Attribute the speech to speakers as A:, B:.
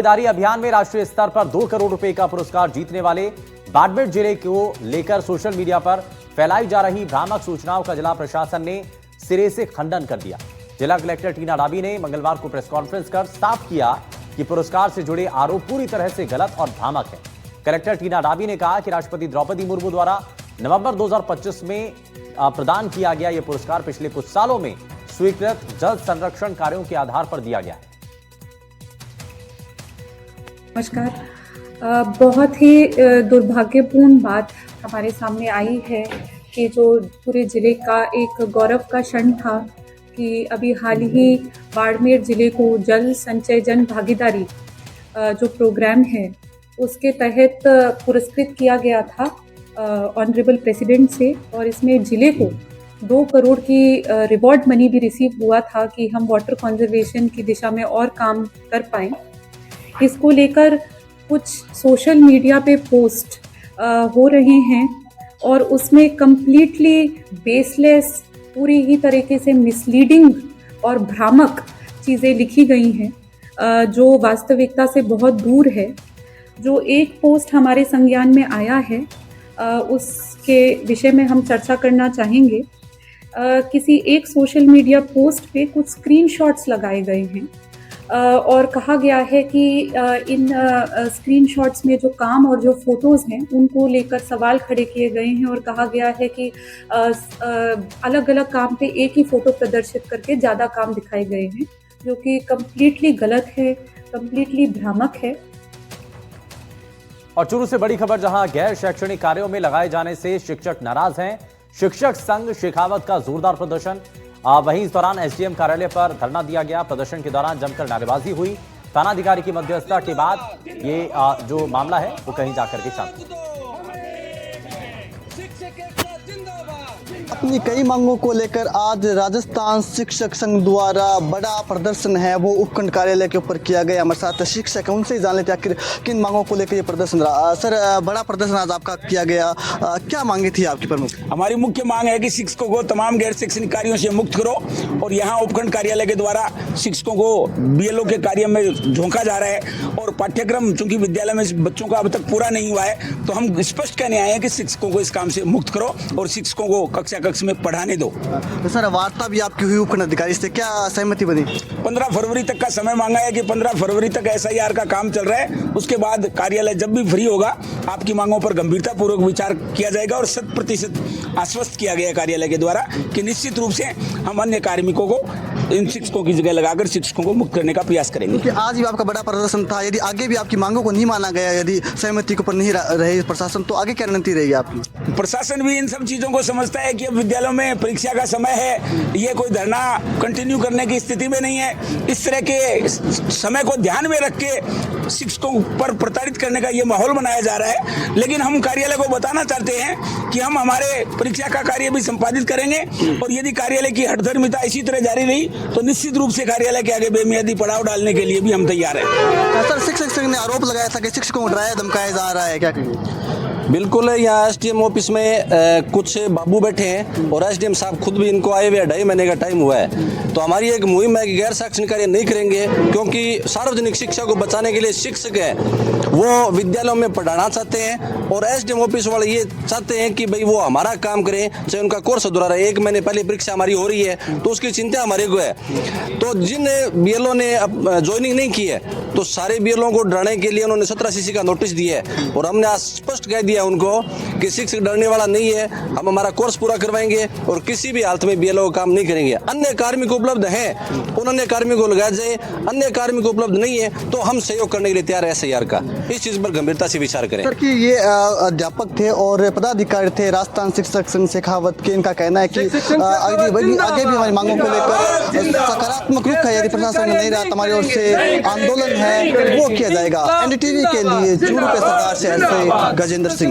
A: भागीदारी अभियान में राष्ट्रीय स्तर पर 2 करोड़ रुपए का पुरस्कार जीतने वाले बाड़मेर जिले को लेकर सोशल मीडिया पर फैलाई जा रही भ्रामक सूचनाओं का जिला प्रशासन ने सिरे से खंडन कर दिया। जिला कलेक्टर टीना डाबी ने मंगलवार को प्रेस कॉन्फ्रेंस कर साफ किया कि पुरस्कार से जुड़े आरोप पूरी तरह से गलत और भ्रामक है। कलेक्टर टीना डाबी ने कहा कि राष्ट्रपति द्रौपदी मुर्मू द्वारा नवंबर 2025 में प्रदान किया गया यह पुरस्कार पिछले कुछ सालों में स्वीकृत जल संरक्षण कार्यों के आधार पर दिया गया है।
B: नमस्कार। बहुत ही दुर्भाग्यपूर्ण बात हमारे सामने आई है कि जो पूरे जिले का एक गौरव का क्षण था कि अभी हाल ही बाड़मेर जिले को जल संचय जन भागीदारी जो प्रोग्राम है उसके तहत पुरस्कृत किया गया था ऑनरेबल प्रेसिडेंट से, और इसमें जिले को 2 करोड़ की रिवॉर्ड मनी भी रिसीव हुआ था कि हम वाटर कंजर्वेशन की दिशा में और काम कर पाएं। इसको लेकर कुछ सोशल मीडिया पे पोस्ट हो रहे हैं और उसमें कंप्लीटली बेसलेस, पूरी ही तरीके से मिसलीडिंग और भ्रामक चीज़ें लिखी गई हैं जो वास्तविकता से बहुत दूर है। जो एक पोस्ट हमारे संज्ञान में आया है उसके विषय में हम चर्चा करना चाहेंगे। किसी एक सोशल मीडिया पोस्ट पे कुछ स्क्रीनशॉट्स लगाए गए हैं और कहा गया है कि इन स्क्रीनशॉट्स में जो काम और जो फोटोज़ हैं उनको लेकर सवाल खड़े किए गए हैं और कहा गया है कि अलग अलग काम पे एक ही फ़ोटो प्रदर्शित करके ज़्यादा काम दिखाए गए हैं, जो कि कम्प्लीटली गलत है, कम्प्लीटली भ्रामक है।
A: और चूरू से बड़ी खबर, जहां गैर शैक्षणिक कार्यों में लगाए जाने से शिक्षक नाराज हैं। शिक्षक संघ शेखावत का जोरदार प्रदर्शन। वहीं इस दौरान एसडीएम कार्यालय पर धरना दिया गया। प्रदर्शन के दौरान जमकर नारेबाजी हुई। थानाधिकारी की मध्यस्थता के बाद ये जो मामला है वो कहीं जाकर के शांत हुआ।
C: अपनी कई मांगों को लेकर आज राजस्थान शिक्षक संघ द्वारा बड़ा प्रदर्शन है वो उपखंड कार्यालय के ऊपर किया गया। हमारे साथ शिक्षक है, उनसे ही जान लेते आखिर किन मांगों को लेकर ये प्रदर्शन रहा। सर, बड़ा प्रदर्शन आज आपका किया गया, क्या मांगे थी आपकी प्रमुख?
D: हमारी मुख्य मांग है कि शिक्षकों को तमाम गैर शैक्षणिक कार्यों से मुक्त करो, और यहाँ उपखंड कार्यालय के द्वारा शिक्षकों को बीएलओ के कार्य में झोंका जा रहा है और पाठ्यक्रम चूंकि विद्यालय में बच्चों का अब तक पूरा नहीं हुआ है, तो हम स्पष्ट कहने आए हैं कि शिक्षकों को इस काम से मुक्त करो और शिक्षकों को कक्षा कक्ष में पढ़ाने दो।
C: तो सर, वार्ता भी आपकी हुई उपखंड अधिकारी से, क्या सहमति बनी?
D: 15 फरवरी तक का समय मांगा है कि 15 फरवरी तक एसआईआर का काम चल रहा है। उसके बाद कार्यालय जब भी फ्री होगा आपकी मांगों पर गंभीरता पूर्वक विचार किया जाएगा और 100% आश्वस्त किया गया कार्यालय के द्वारा कि निश्चित रूप से हम अन्य कार्मिकों को इन शिक्षकों की जगह लगाकर शिक्षकों को मुक्त करने का प्रयास करेंगे।
C: क्योंकि आज भी आपका बड़ा प्रदर्शन था, यदि आगे भी आपकी मांगों को नहीं माना गया, यदि सहमति के ऊपर नहीं रहे प्रशासन, तो आगे क्या रणनीति रहेगी आपकी?
D: प्रशासन भी इन सब चीजों को समझता है कि अब विद्यालयों में परीक्षा का समय है, ये कोई धरना कंटिन्यू करने की स्थिति में नहीं है। इस तरह के समय को ध्यान में रख के शिक्षकों पर प्रताड़ित करने का ये माहौल बनाया जा रहा है। लेकिन हम कार्यालय को बताना चाहते हैं कि हम हमारे परीक्षा का कार्य भी संपादित करेंगे, और यदि कार्यालय की हठधर्मिता इसी तरह जारी रही तो निश्चित रूप से कार्यालय के आगे बेमियादी पड़ाव डालने के लिए भी हम तैयार हैं।
C: सर, शिक्षक संघ ने आरोप लगाया था कि शिक्षकों को डराया धमकाया जा रहा है, क्या कहेंगे?
E: बिल्कुल, यहाँ एसडीएम ऑफिस में कुछ बाबू बैठे हैं और एसडीएम साहब खुद भी इनको आए हुए 2.5 महीने का टाइम हुआ है। तो हमारी एक मुहिम है कि गैर शैक्षणिक कार्य नहीं करेंगे, क्योंकि सार्वजनिक शिक्षा को बचाने के लिए शिक्षक है वो विद्यालयों में पढ़ाना चाहते हैं, और एसडीएम ऑफिस वाले ये चाहते हैं कि भाई वो हमारा काम करें, चाहे उनका कोर्स अधूरा रहे। 1 महीने पहले परीक्षा हमारी हो रही है तो उसकी चिंता हमारे को है। तो जिन बीएलओ ने ज्वाइनिंग नहीं की है तो सारे बीएलओ को डराने के लिए उन्होंने 17 सीसी का नोटिस दिया है, और हमने आज स्पष्ट कह दिया उनको कि शिक्षक डरने वाला नहीं है, हम हमारा कोर्स पूरा करवाएंगे और किसी भी हालत में बीएलओ काम नहीं करेंगे। अन्य कार्मिक उपलब्ध हैं, उन अन्य कार्मिकों को लगाया जाए, अन्य कार्मिक उपलब्ध नहीं है तो हम सहयोग करने के लिए तैयार है एसआईआर का। इस चीज पर गंभीरता से विचार करें।
C: सर, कि ये अध्यापक थे और पदाधिकारी थे राजस्थान शिक्षक संघ शेखावत के, इनका कहना है कि आगे भी हमारी मांगों को लेकर सकारात्मक रुख है, यदि प्रशासन में नहीं रहा तो हमारी ओर से आंदोलन है वो किया जाएगा। एनडीटीवी के लिए चूरू के सरदार शहर से गजेंद्र सिंह।